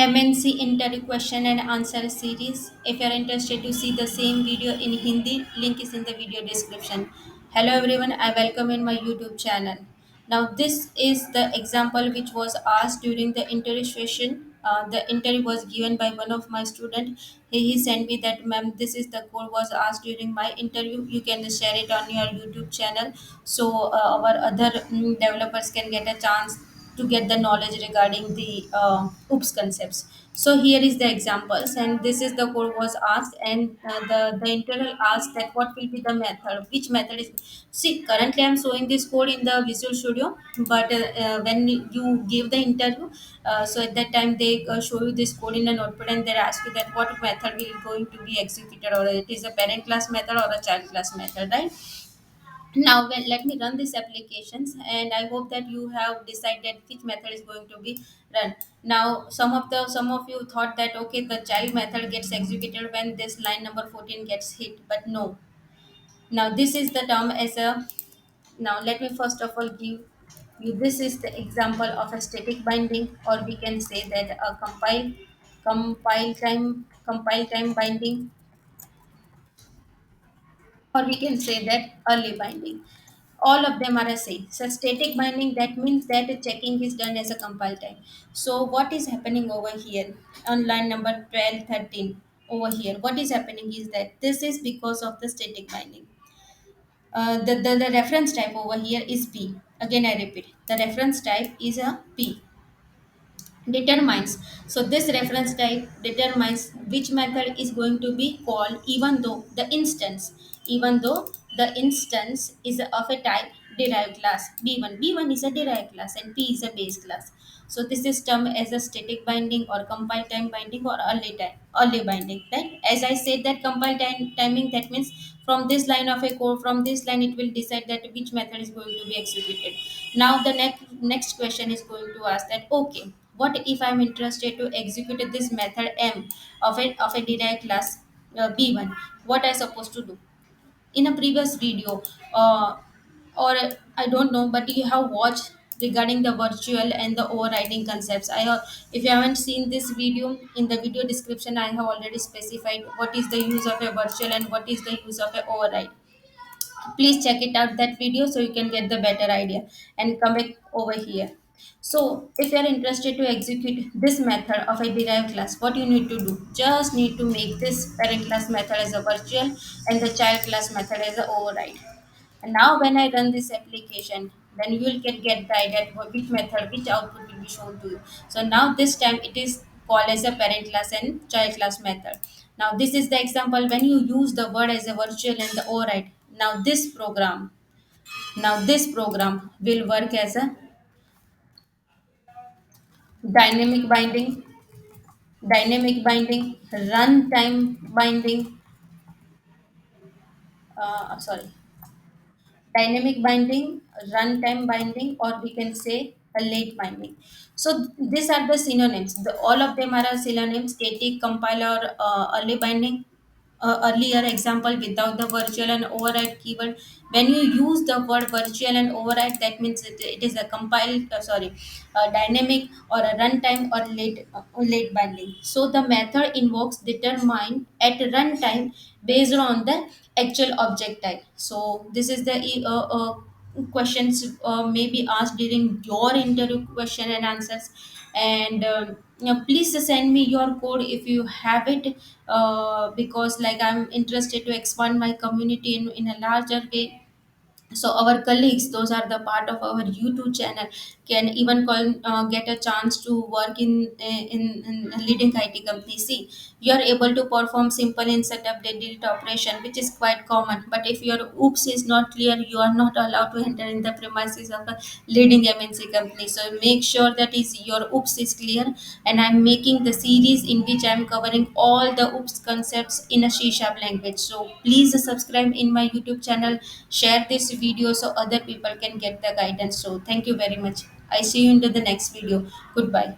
MNC Interview Question and Answer series. If you are interested to see the same video in Hindi, link is in the video description. Hello everyone, I welcome in my YouTube channel. Now this is the example which was asked during the interview session. The interview was given by one of my student. He sent me that, ma'am, this is the code was asked during my interview. You can share it on your YouTube channel, so our other developers can get a chance to get the knowledge regarding the oops concepts. So here is the examples, and this is the code was asked, and the interval asked that what will be the method, which method is. See, currently I'm showing this code in the Visual Studio, but when you give the interview, so at that time they show you this code in a notepad, and they ask you that what method will going to be executed, or it is a parent class method or a child class method, right? Now let me run these applications, and I hope that you have decided which method is going to be run. Now some of you thought that okay, the child method gets executed when this line number 14 gets hit, but no. Now this is the term as a. Now let me first of all give you, this is the example of a static binding, or we can say that a compile time binding, or we can say that early binding. All of them are a same. So static binding, that means that the checking is done as a compile time. So what is happening over here on line number 12, 13 over here? What is happening is that this is because of the static binding. The reference type over here is P. Again, I repeat, the reference type is a P determines. So this reference type determines which method is going to be called, even though the instance is of a type derived class b1 is a derived class and p is a base class. So this is termed as a static binding or compile time binding or early binding, right? As I said that compile time timing, that means from this line of a code, from this line it will decide that which method is going to be executed. Now the next question is going to ask that, okay, what if I'm interested to execute this method m of a derived class b1? What I supposed to do? In a previous video, or I don't know, but you have watched regarding the virtual and the overriding concepts. I have, if you haven't seen this video, in the video description I have already specified what is the use of a virtual and what is the use of a override. Please check it out, that video, so you can get the better idea and come back over here. So if you are interested to execute this method of a derived class, what you need to do, just need to make this parent class method as a virtual and the child class method as a override. And now when I run this application, then you will get the idea which method, which output will be shown to you. So now this time it is called as a parent class and child class method. Now this is the example when you use the word as a virtual and the override. Now this program will work as a dynamic binding, runtime binding, sorry, dynamic binding, runtime binding, or we can say a late binding. So these are the synonyms. All of them are a synonym: static, compiler, early binding. Earlier example without the virtual and override keyword. When you use the word virtual and override, that means it is a dynamic or a runtime or late binding. So the method invokes determined at runtime based on the actual object type. So this is the questions may be asked during your interview question and answers. And please send me your code if you have it, because like I'm interested to expand my community in a larger way. So our colleagues, those are the part of our YouTube channel, can even get a chance to work in a leading IT company. See, you are able to perform simple insert update delete operation, which is quite common, but if your oops is not clear, you are not allowed to enter in the premises of a leading MNC company. So make sure that is your oops is clear. And I'm making the series in which I'm covering all the oops concepts in a C# language. So please subscribe in my YouTube channel, share this video so other people can get the guidance. So thank you very much. I see you into the next video. Goodbye.